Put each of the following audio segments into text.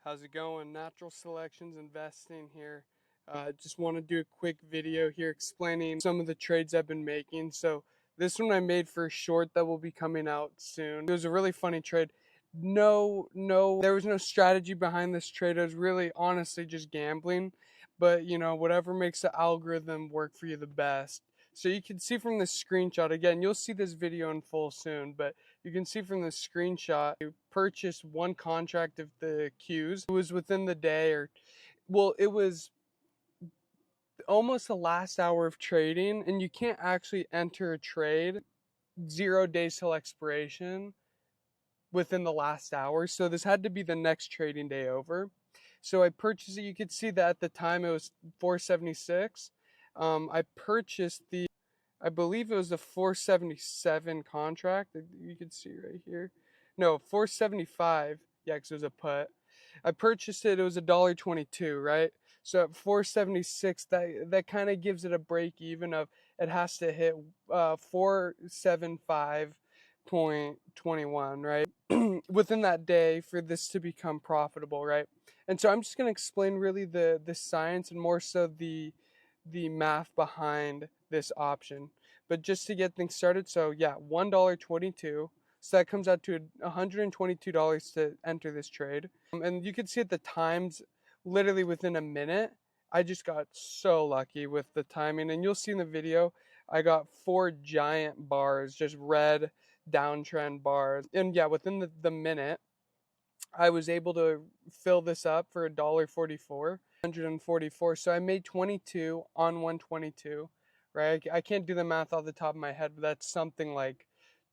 How's it going? Natural Selections Investing here. Just want to do a quick video here explaining some of the trades I've been making. So this one I made for a short that will be coming out soon. It was a really funny trade. There was no strategy behind this trade. It was really honestly just gambling. But whatever makes the algorithm work for you the best. So you can see from this screenshot, again, you'll see this video in full soon, but you can see from the screenshot, I purchased one contract of the Qs. It was within the day, it was almost the last hour of trading, and you can't actually enter a trade 0 days till expiration within the last hour. So this had to be the next trading day over. So I purchased it. You could see that at the time it was 476. I purchased I believe it was the 477 contract that you can see right here. No, 475. Yeah, because it was a put. I purchased it. It was $1.22, right? So at 476, that kind of gives it a break even of it has to hit 475.21, right? Within that day for this to become profitable, right? And so I'm just going to explain really the science and more so the math behind this option. But just to get things started, so yeah, $1.22. So that comes out to $122 to enter this trade. And you can see at the times, literally within a minute, I just got so lucky with the timing. And you'll see in the video, I got 4 giant bars, just red downtrend bars. And yeah, within the minute, I was able to fill this up for $1.44. 144. So I made 22 on 122, right? I can't do the math off the top of my head, but that's something like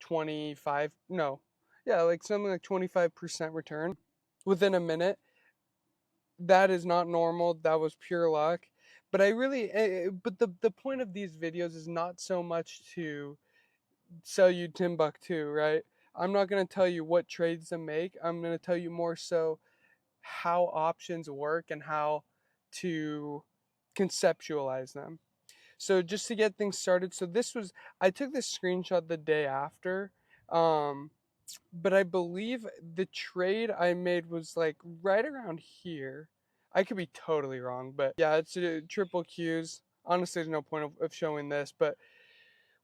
25, no, yeah, like something like 25% return within a minute. That is not normal. That was pure luck. But but the point of these videos is not so much to sell you Timbuktu, right? I'm not going to tell you what trades to make. I'm going to tell you more so how options work and how to conceptualize them. So just to get things started, I took this screenshot the day after, but I believe the trade I made was like right around here. I could be totally wrong, but yeah, it's triple Qs. Honestly, there's no point of showing this, but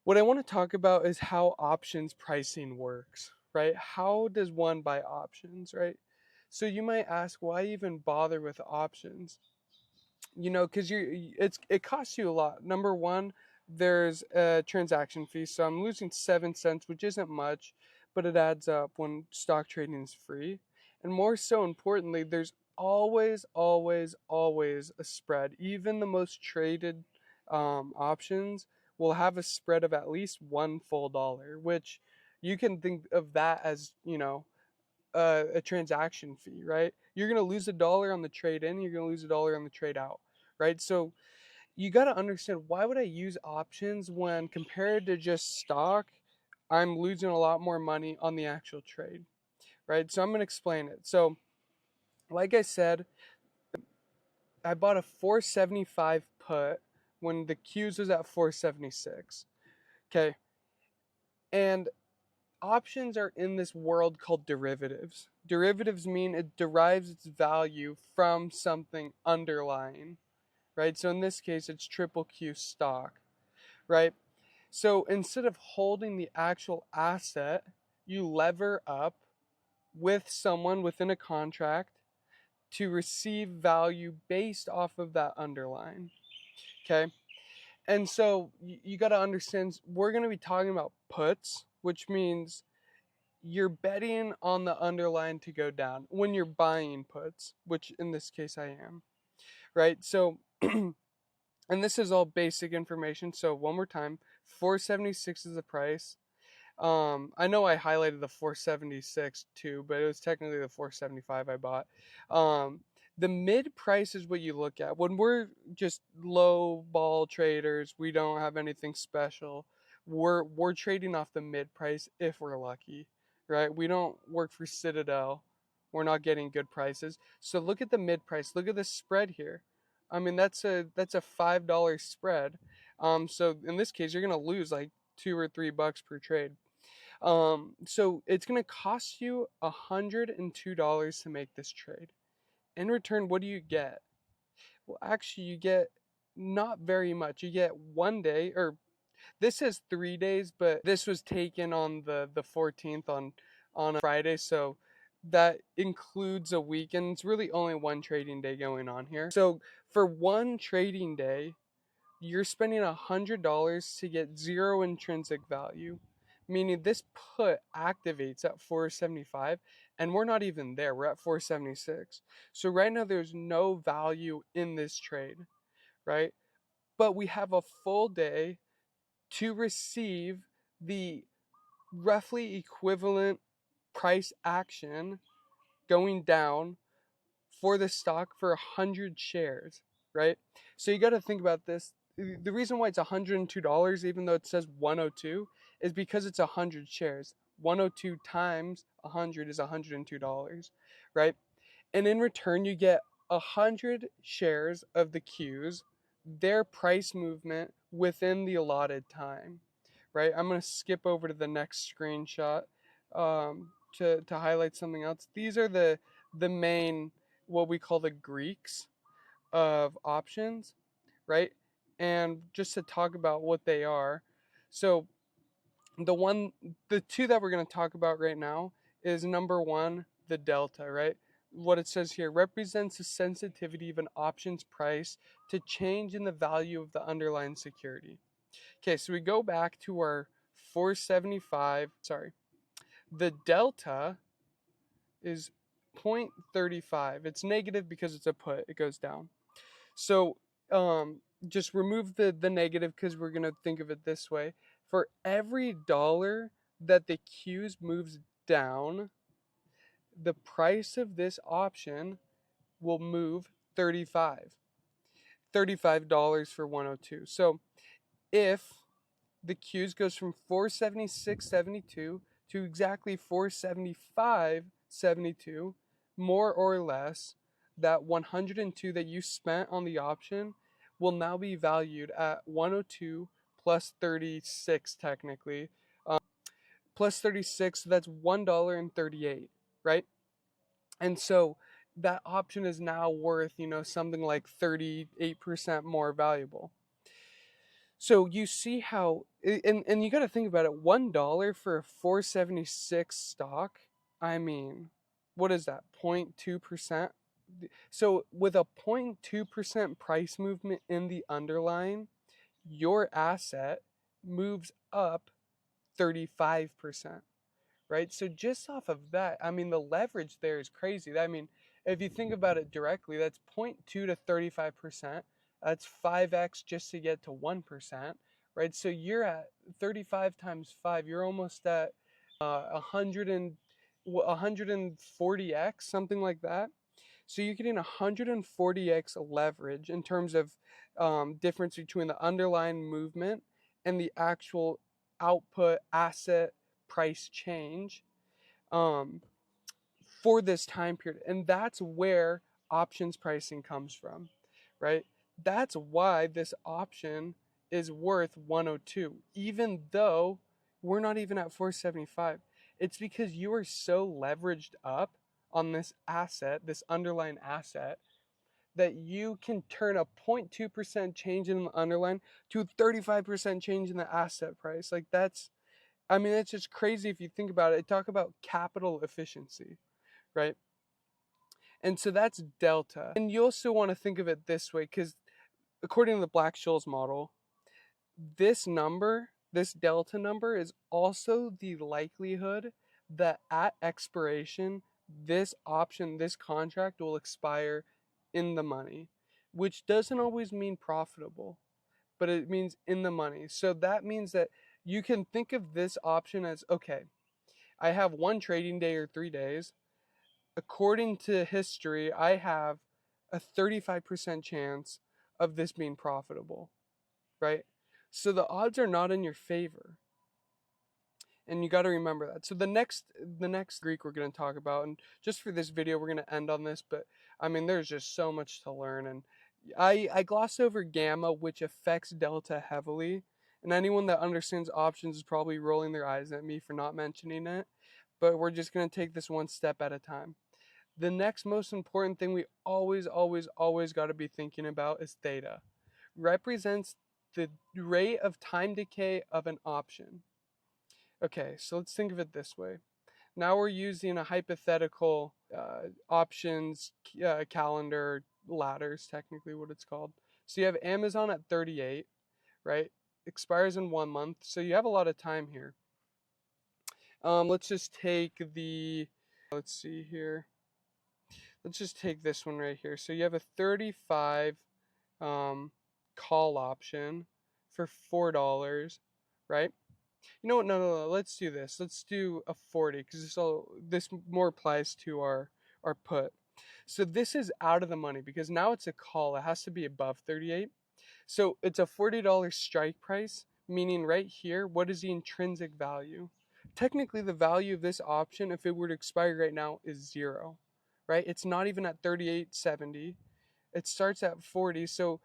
what I want to talk about is how options pricing works, right? How does one buy options, right? So you might ask, why even bother with options? Because it costs you a lot. Number one, there's a transaction fee, so I'm losing 7 cents, which isn't much, but it adds up when stock trading is free. And more so importantly, there's always, always, always a spread. Even the most traded options will have a spread of at least one full dollar, which you can think of that as a transaction fee, right? You're going to lose $1 on the trade in, you're going to lose $1 on the trade out, right? So you got to understand, why would I use options when compared to just stock, I'm losing a lot more money on the actual trade, right? So I'm going to explain it. So like I said, I bought a 475 put when the Qs was at 476. Okay. And options are in this world called derivatives. Derivatives mean it derives its value from something underlying, right? So in this case, it's triple Q stock, right? So instead of holding the actual asset, you lever up with someone within a contract to receive value based off of that underlying, okay? And so you got to understand, we're going to be talking about puts, which means you're betting on the underlying to go down when you're buying puts, which in this case I am, right? So, and this is all basic information. So one more time, 476 is the price. I know I highlighted the 476 too, but it was technically the 475 I bought. The mid price is what you look at when we're just low ball traders. We don't have anything special. We're trading off the mid price if we're lucky, right? We don't work for Citadel. We're not getting good prices. So look at the mid price. Look at the spread here. I mean, that's a $5 spread. So in this case, you're gonna lose like $2 or $3 per trade. So it's gonna cost you $102 to make this trade. In return, what do you get? Well, actually, you get not very much. You get 1 day, or this says 3 days, but this was taken on the 14th on a Friday, so that includes a week, and it's really only one trading day going on here. So for one trading day, you're spending $100 to get zero intrinsic value, meaning this put activates at 475, and we're not even there. We're at 476. So right now there's no value in this trade, right? But we have a full day to receive the roughly equivalent price action going down for the stock for 100 shares, right? So you got to think about this. The reason why it's $102, even though it says 102, is because it's 100 shares. 102 times 100 is $102, right? And in return, you get 100 shares of the Qs, their price movement within the allotted time, right? I'm going to skip over to the next screenshot to highlight something else. These are the main, what we call the Greeks of options, right? And just to talk about what they are. So the two that we're going to talk about right now is number one, the delta, right? What it says here represents the sensitivity of an option's price to change in the value of the underlying security. Okay, so we go back to our 475, sorry. The delta is 0.35. It's negative because it's a put, it goes down. So just remove the negative because we're going to think of it this way. For every dollar that the Qs moves down, the price of this option will move 35. $35 for 102. So if the Qs goes from 476.72 to exactly 475.72, more or less, that 102 that you spent on the option will now be valued at 102 plus 36 technically. Plus 36, so that's $1.38, right? And so that option is now worth, something like 38% more valuable. So you see how, and you got to think about it. $1 for a 476 stock. I mean, what is that? 0.2%. So with a 0.2% price movement in the underlying, your asset moves up 35%. Right? So just off of that, I mean, the leverage there is crazy. I mean, if you think about it directly, that's 0.2 to 35%. That's 5x just to get to 1%, right? So you're at 35 times 5. You're almost at 140x, something like that. So you're getting 140x leverage in terms of difference between the underlying movement and the actual output asset price change um, for this time period. And that's where options pricing comes from, right? That's why this option is worth 102, even though we're not even at 475. It's because you are so leveraged up on this asset, this underlying asset, that you can turn a 0.2% change in the underlying to 35% change in the asset price. Like I mean, it's just crazy if you think about it. Talk about capital efficiency, right? And so that's delta. And you also want to think of it this way, because according to the Black-Scholes model, this number, this delta number, is also the likelihood that at expiration, this option, this contract will expire in the money, which doesn't always mean profitable, but it means in the money. So that means that you can think of this option as, okay, I have one trading day or 3 days. According to history, I have a 35% chance of this being profitable, right? So the odds are not in your favor. And you got to remember that. So the next Greek we're going to talk about, and just for this video we're going to end on this, but I mean there's just so much to learn, and I glossed over gamma, which affects delta heavily, and anyone that understands options is probably rolling their eyes at me for not mentioning it, but we're just going to take this one step at a time. The next most important thing we always got to be thinking about is theta. Represents the rate of time decay of an option. Okay, so let's think of it this way. Now we're using a hypothetical options calendar ladder is technically what it's called. So you have Amazon at 38, right? Expires in 1 month, so you have a lot of time here. Let's just take let's see here. Let's just take this one right here. So you have a 35 call option for $4, right? You know what? No. Let's do this. Let's do a 40 because this more applies to our put. So this is out of the money because now it's a call. It has to be above 38. So it's a $40 strike price, meaning right here, what is the intrinsic value? Technically, the value of this option, if it were to expire right now, is 0, right? It's not even at 38.70. It starts at 40. So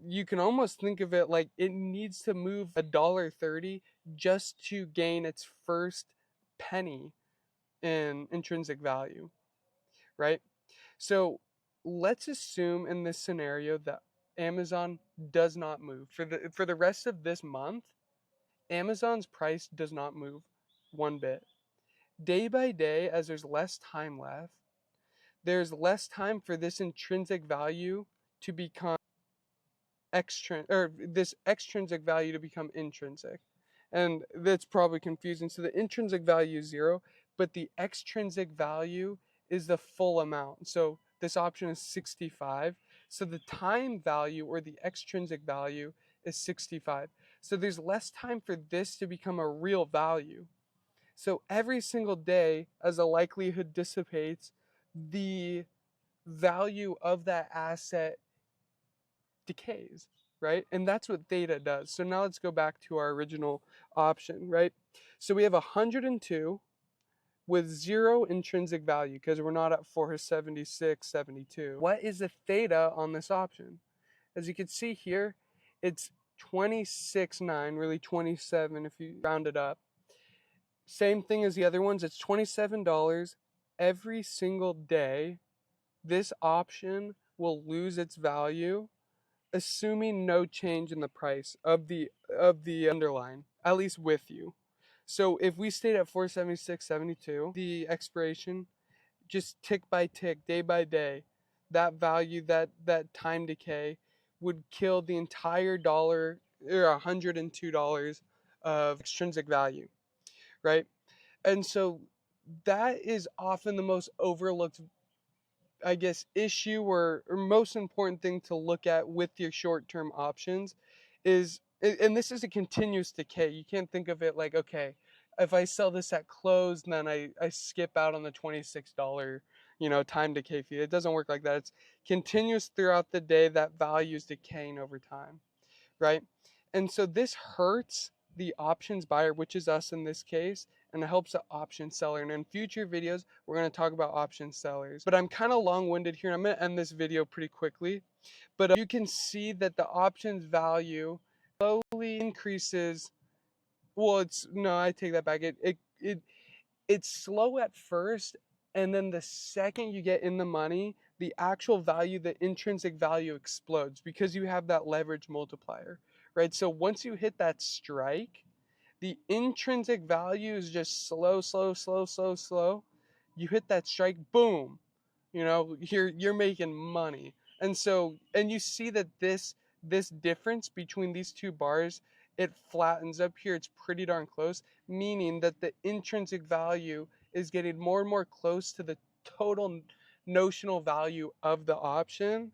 you can almost think of it like it needs to move $1.30 just to gain its first penny in intrinsic value, right? So let's assume in this scenario that Amazon does not move for the rest of this month. Amazon's price does not move one bit. Day by day, as there's less time left, there's less time for this intrinsic value to become this extrinsic value to become intrinsic. And that's probably confusing. So the intrinsic value is 0, but the extrinsic value is the full amount. So this option is 65. So the time value or the extrinsic value is 65. So there's less time for this to become a real value. So every single day, as the likelihood dissipates, the value of that asset decays, right? And that's what theta does. So now let's go back to our original option, right? So we have 102 with 0 intrinsic value because we're not at 476.72. What is the theta on this option? As you can see here, it's 26.9, really 27 if you round it up. Same thing as the other ones, it's $27 every single day. This option will lose its value assuming no change in the price of the underlying, at least with you. So if we stayed at 476.72, the expiration, just tick by tick, day by day, that value, that time decay would kill the entire dollar or $102 of extrinsic value, right? And so that is often the most overlooked, I guess, issue or most important thing to look at with your short-term options is, and this is a continuous decay. You can't think of it like, okay, if I sell this at close, then I skip out on the $26, time decay fee. It doesn't work like that. It's continuous throughout the day. That value is decaying over time, right? And so this hurts the options buyer, which is us in this case, and it helps the option seller. And in future videos, we're going to talk about option sellers. But I'm kind of long-winded here. I'm going to end this video pretty quickly. But you can see that the options value slowly increases. Well, I take that back. It's slow at first, and then the second you get in the money, the actual value, the intrinsic value explodes because you have that leverage multiplier, right? So once you hit that strike, the intrinsic value is just slow. You hit that strike, boom, you're making money. And you see that this difference between these two bars, it flattens up here. It's pretty darn close, meaning that the intrinsic value is getting more and more close to the total notional value of the option,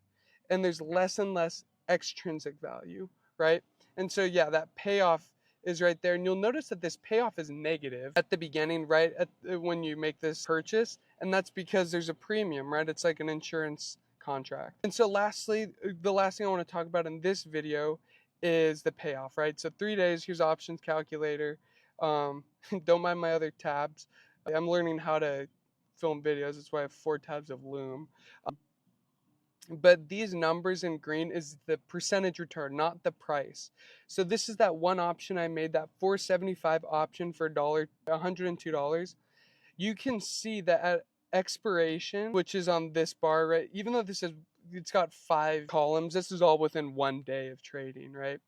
and there's less and less extrinsic value, right? And so yeah, that payoff is right there. And you'll notice that this payoff is negative at the beginning, right? When you make this purchase. And that's because there's a premium, right? It's like an insurance contract. And so lastly, the last thing I want to talk about in this video is the payoff, right? So 3 days, here's options calculator. Don't mind my other tabs. I'm learning how to film videos. That's why I have 4 tabs of Loom. But these numbers in green is the percentage return, not the price. So this is that one option I made, that 475 option for $102. You can see that expiration, which is on this bar, right? Even though this is, it's got 5 columns, this is all within 1 day of trading, right?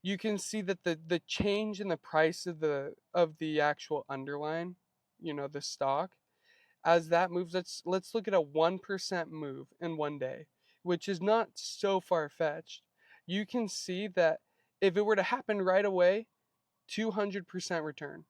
You can see that the change in the price of the actual underline, the stock, as that moves, let's look at a 1% move in 1 day, which is not so far fetched. You can see that if it were to happen right away, 200% return.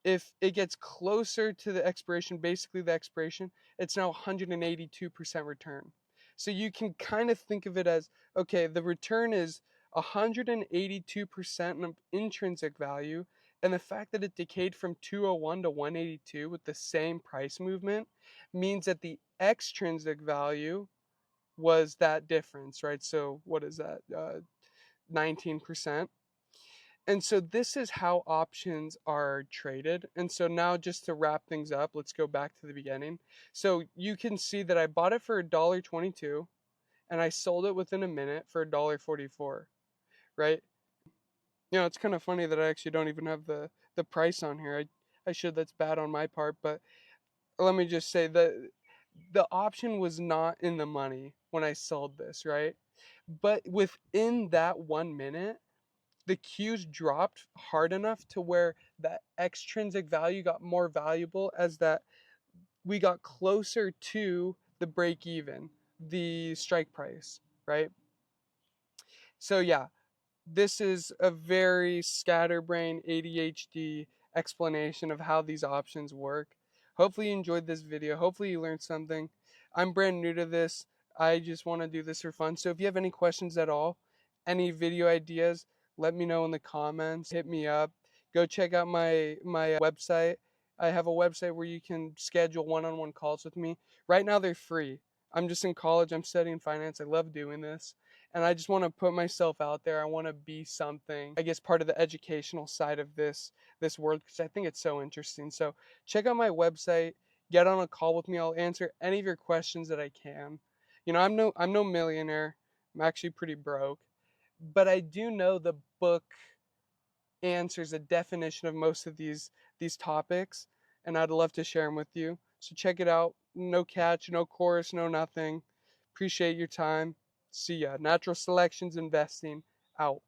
If it gets closer to the expiration, basically the expiration, it's now 182% return. So you can kind of think of it as, okay, the return is 182% of intrinsic value, and the fact that it decayed from 201 to 182 with the same price movement means that the extrinsic value was that difference, right? So what is that? 19%. And so this is how options are traded. And so now, just to wrap things up, let's go back to the beginning. So you can see that I bought it for $1.22 and I sold it within a minute for $1.44, right? It's kind of funny that I actually don't even have the price on here. I should. That's bad on my part, but let me just say that the option was not in the money when I sold this, right? But within that 1 minute, the Qs dropped hard enough to where that extrinsic value got more valuable, as that we got closer to the break even, the strike price, right? So yeah, this is a very scatterbrain ADHD explanation of how these options work. Hopefully you enjoyed this video. Hopefully you learned something. I'm brand new to this. I just want to do this for fun. So if you have any questions at all, any video ideas, let me know in the comments. Hit me up. Go check out my website. I have a website where you can schedule one-on-one calls with me. Right now they're free. I'm just in college. I'm studying finance. I love doing this, and I just want to put myself out there. I want to be something, I guess, part of the educational side of this world, because I think it's so interesting. So check out my website, get on a call with me. I'll answer any of your questions that I can. I'm no millionaire. I'm actually pretty broke, but I do know the book answers a definition of most of these topics, and I'd love to share them with you. So check it out. No catch, no chorus, no nothing. Appreciate your time. See ya. Natural Selections Investing out.